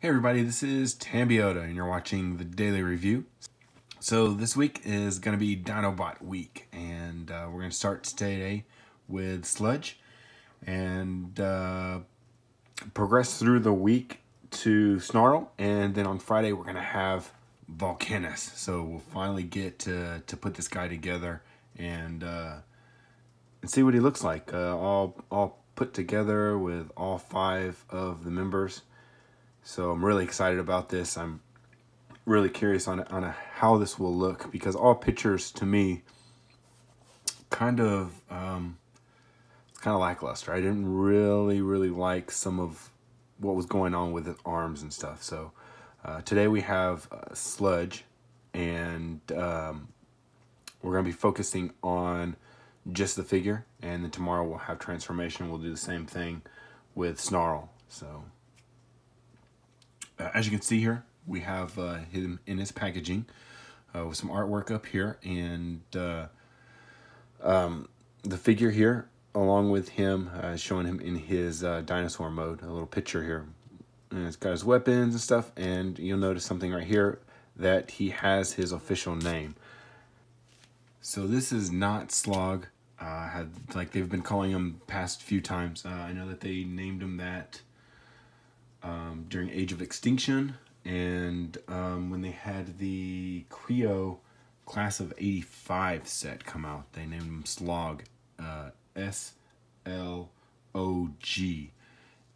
Hey everybody, this is Tambiota and you're watching the Daily Review. So this week is going to be Dinobot week, and we're going to start today with Sludge and progress through the week to Snarl, and then on Friday we're going to have Volcanus. So we'll finally get to put this guy together and see what he looks like, all put together with all 5 of the members. So I'm really excited about this. I'm really curious on how this will look, because all pictures to me kind of it's kind of lackluster. I didn't really like some of what was going on with his arms and stuff. So today we have Sludge, and we're going to be focusing on just the figure, and then tomorrow we'll have transformation. We'll do the same thing with Snarl. So as you can see here, we have him in his packaging with some artwork up here, and the figure here along with him, showing him in his dinosaur mode. A little picture here, and it's got his weapons and stuff, and you'll notice something right here, that he has his official name. So this is not Slog, like they've been calling him past few times. I know that they named him that during Age of Extinction, and when they had the Creo Class of '85 set come out, they named him Slog, S-L-O-G,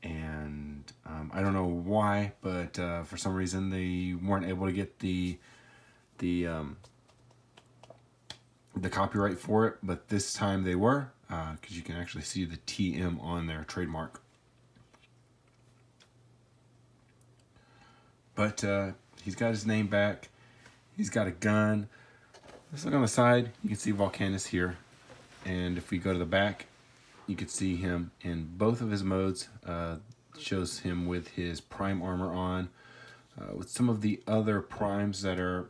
and I don't know why, but for some reason they weren't able to get the copyright for it, but this time they were, because you can actually see the TM on their trademark. But he's got his name back. He's got a gun. Let's look on the side. You can see Volcanus here. And if we go to the back, you can see him in both of his modes. Shows him with his prime armor on. With some of the other primes that have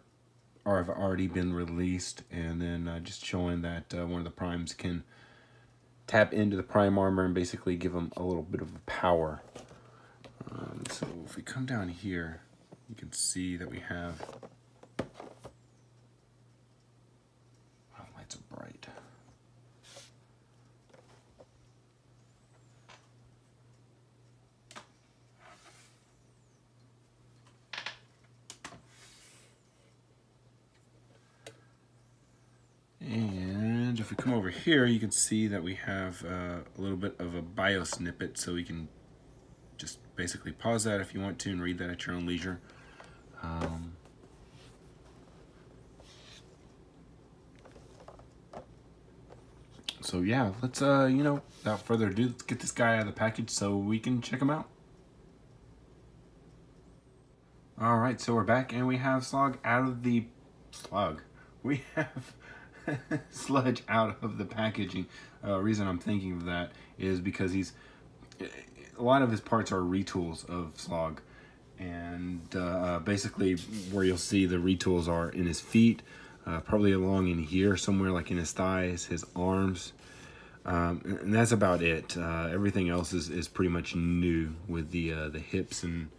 already been released. And then just showing that one of the primes can tap into the prime armor and basically give him a little bit of power. So if we come down here, you can see that we have, oh, lights are bright. And if we come over here, you can see that we have a little bit of a bio snippet, so we can just basically pause that if you want to and read that at your own leisure. So yeah, let's without further ado, let's get this guy out of the package so we can check him out. All right, so we're back, and we have Sludge out of the we have Sludge out of the packaging. Reason I'm thinking of that is because a lot of his parts are retools of Slug, and basically where you'll see the retools are in his feet, probably along in here somewhere, like in his thighs, his arms, and that's about it. Everything else is pretty much new, with the hips and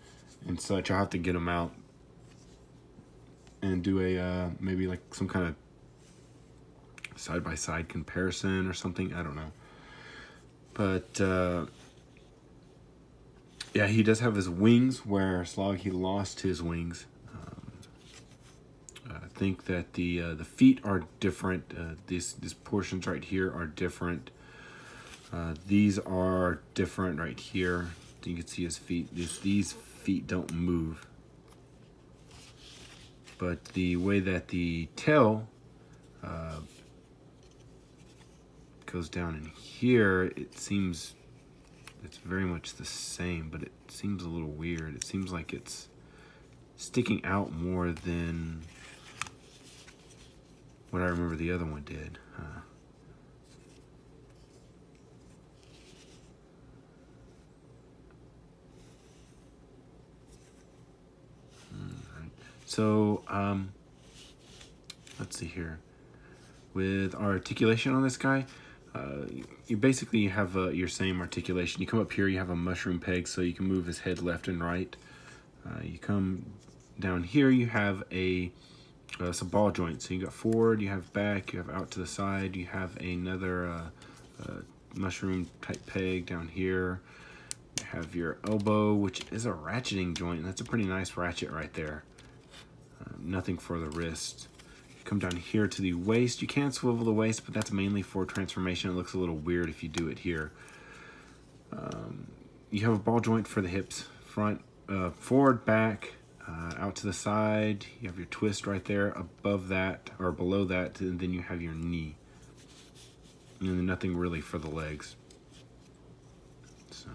such. I'll have to get them out and do a maybe like some kind of side-by-side comparison or something. I don't know, but yeah, he does have his wings, where Slog, he lost his wings. I think that the feet are different. These portions right here are different. These are different right here. You can see his feet. These feet don't move. But the way that the tail goes down in here, it seems it's very much the same, but it seems a little weird. It seems like it's sticking out more than what I remember the other one did. So let's see here. With our articulation on this guy, you basically have your same articulation. You come up here, you have a mushroom peg, so you can move his head left and right. You come down here, you have some ball joints. So you got forward, you have back, you have out to the side, you have another mushroom type peg down here. You have your elbow, which is a ratcheting joint, and that's a pretty nice ratchet right there. Nothing for the wrist. You come down here to the waist. You can swivel the waist, but that's mainly for transformation. It looks a little weird if you do it here. You have a ball joint for the hips, front, forward, back, out to the side. You have your twist right there above that, or below that, and then you have your knee. And then nothing really for the legs. So.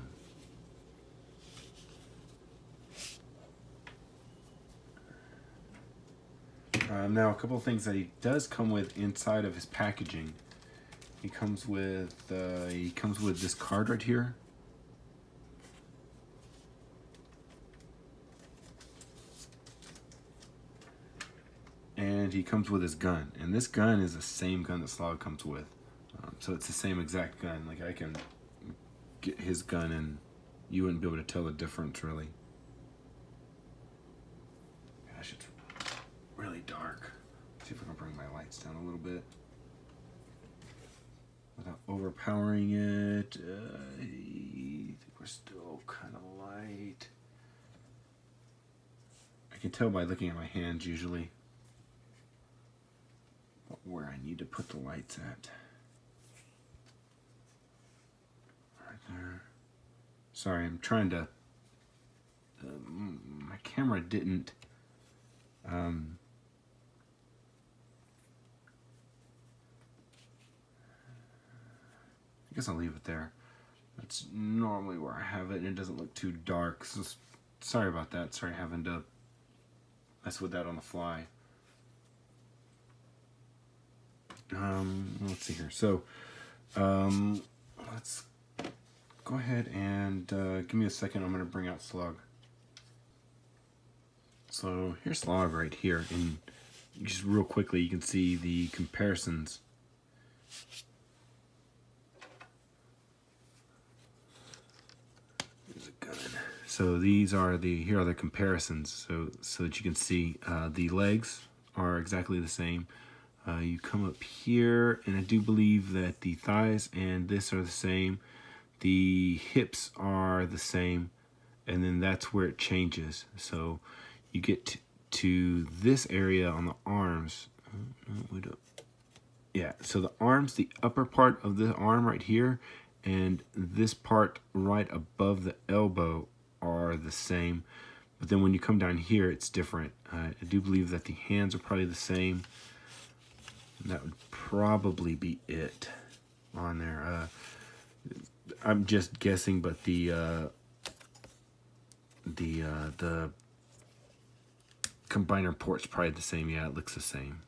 Now, a couple of things that he does come with inside of his packaging. He comes with this card right here. And he comes with his gun, and this gun is the same gun that Sludge comes with. So it's the same exact gun. Like, I can get his gun and you wouldn't be able to tell the difference, really. Gosh, it's really dark. Let's see if I can bring my lights down a little bit without overpowering it. I think we're still kind of light. I can tell by looking at my hands usually where I need to put the lights at. Right there. Sorry, I'm trying to... my camera didn't... I guess I'll leave it there. That's normally where I have it, and it doesn't look too dark. So sorry about that. Sorry having to mess with that on the fly. Let's see here. So, let's go ahead and give me a second. I'm going to bring out Sludge. So here's Sludge right here, and just real quickly, you can see the comparisons. There's a gun. So here are the comparisons. So that you can see the legs are exactly the same. You come up here, and I do believe that the thighs and this are the same. The hips are the same, and then that's where it changes. So you get to this area on the arms. Yeah, so the arms, the upper part of the arm right here, and this part right above the elbow are the same. But then when you come down here, it's different. I do believe that the hands are probably the same. That would probably be it on there. I'm just guessing, but the combiner port's probably the same. Yeah, it looks the same.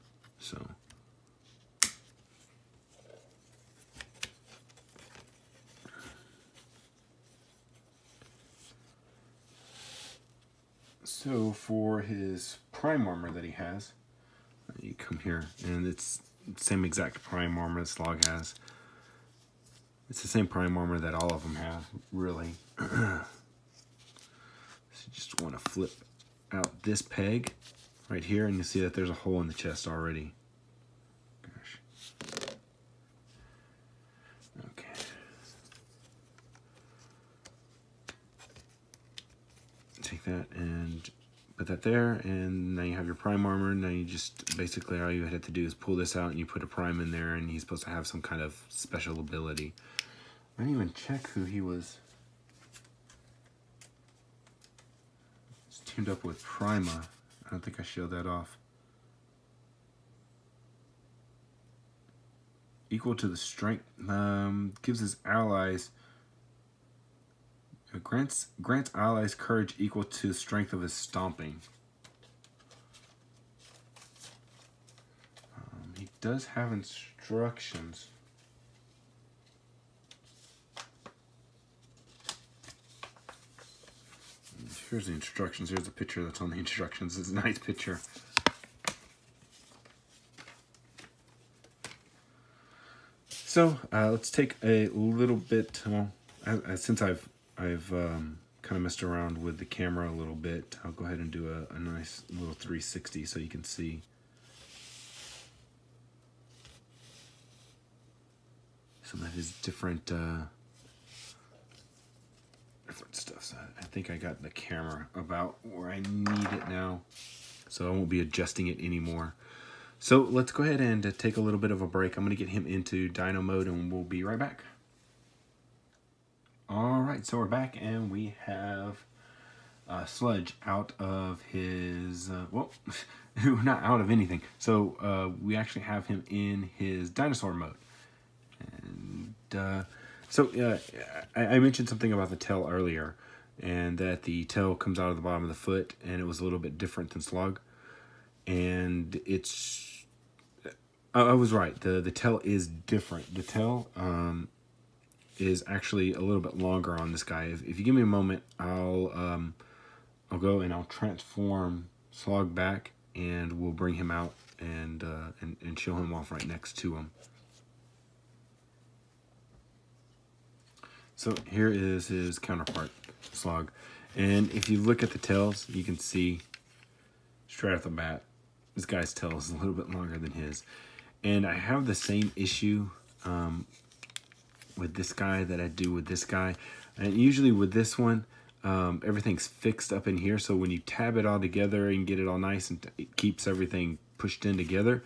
So for his prime armor that he has, you come here, and it's the same exact prime armor that Sludge has. It's the same prime armor that all of them have, really. So you just want to flip out this peg right here, and you see that there's a hole in the chest already. Gosh. Okay. Take that and put that there, and now you have your prime armor. Now you just, basically all you have to do is pull this out and you put a prime in there, and he's supposed to have some kind of special ability. I didn't even check who he was. He's teamed up with Prima. I don't think I showed that off. Equal to the strength, gives his allies, grants allies courage equal to the strength of his stomping. He does have instructions. Here's the instructions. Here's the picture that's on the instructions. It's a nice picture. So let's take a little bit. Well, since I've kind kind of messed around with the camera a little bit. I'll go ahead and do a nice little 360 so you can see. Some of his different stuff. So I think I got the camera about where I need it now, so I won't be adjusting it anymore. So let's go ahead and take a little bit of a break. I'm going to get him into dyno mode and we'll be right back. Alright, so we're back and we have Sludge out of his, well, not out of anything. So we actually have him in his dinosaur mode. And I mentioned something about the tail earlier, and that the tail comes out of the bottom of the foot, and it was a little bit different than Slug. And I was right. The tail is different. The tail is actually a little bit longer on this guy. If you give me a moment, I'll go and I'll transform Slug back, and we'll bring him out and show him off right next to him. So here is his counterpart, Slug. And if you look at the tails, you can see straight off the bat, this guy's tail is a little bit longer than his. And I have the same issue with this guy that I do with this guy. And usually with this one, everything's fixed up in here. So when you tab it all together and get it all nice, and it keeps everything pushed in together.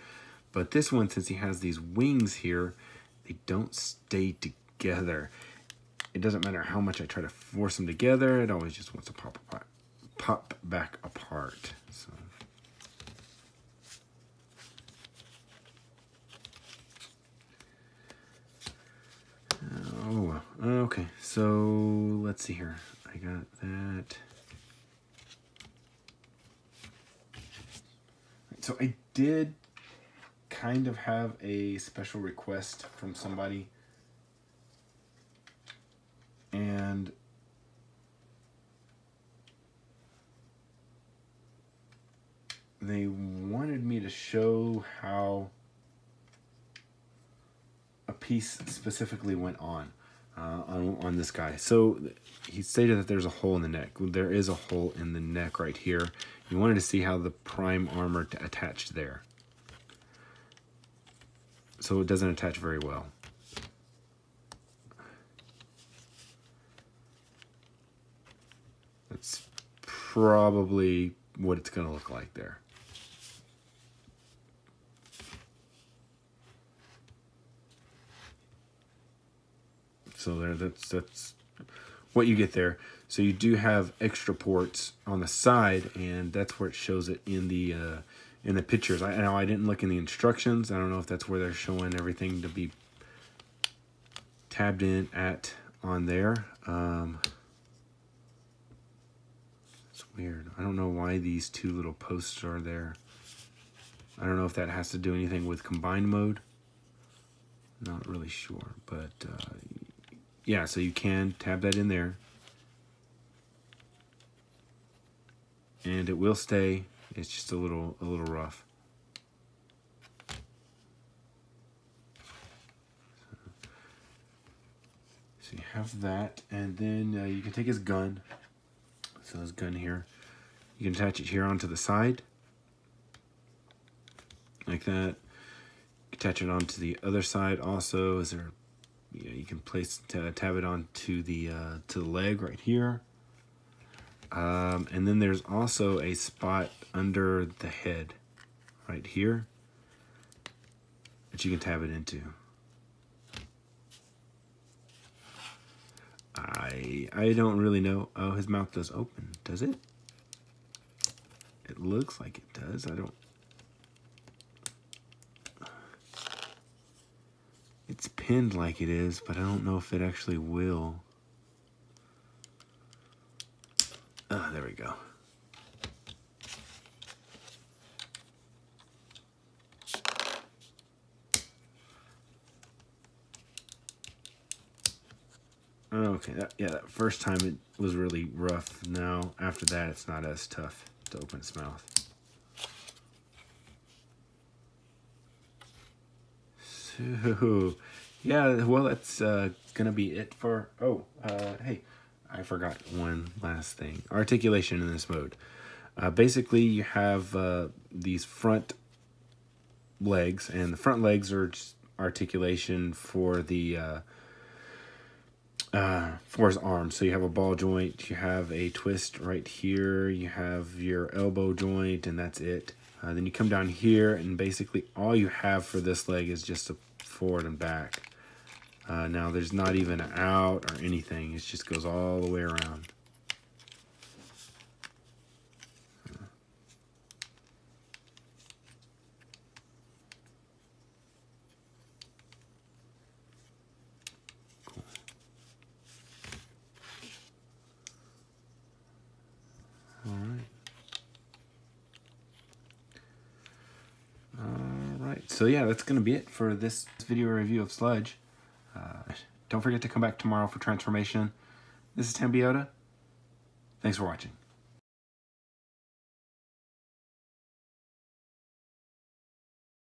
But this one, since he has these wings here, they don't stay together. It doesn't matter how much I try to force them together, it always just wants to pop back apart. So. Oh well. Okay, so let's see here. I got that. So I did kind of have a special request from somebody. And they wanted me to show how a piece specifically went on this guy. So he stated that there's a hole in the neck. There is a hole in the neck right here. He wanted to see how the prime armor attached there. So it doesn't attach very well. That's probably what it's going to look like there. So there, that's what you get there. So you do have extra ports on the side, and that's where it shows it in the pictures. Now I didn't look in the instructions. I don't know if that's where they're showing everything to be tabbed in at on there. It's weird. I don't know why these two little posts are there. I don't know if that has to do anything with combined mode. Not really sure, but yeah, so you can tab that in there. And it will stay. It's just a little rough. So you have that, and then you can take his gun. So his gun here, you can attach it here onto the side, like that. Attach it onto the other side also. Is there? Yeah, you can tab it onto the leg right here. And then there's also a spot under the head right here that you can tab it into. I don't really know. Oh, his mouth does open. Does it? It looks like it does. I don't. It's pinned like it is, but I don't know if it actually will. Oh, there we go. Okay, that first time it was really rough. Now, after that, it's not as tough to open its mouth. So, yeah, well, that's gonna be it for, hey, I forgot one last thing. Articulation in this mode. Basically, you have these front legs, and the front legs are just articulation for the for his arms. So you have a ball joint, you have a twist right here, you have your elbow joint, and that's it. Then you come down here, and basically all you have for this leg is just a forward and back. Now there's not even an out or anything. It just goes all the way around. Cool. All right. So yeah, that's going to be it for this video review of Sludge. Don't forget to come back tomorrow for Transformation. This is Tim Biota. Thanks for watching.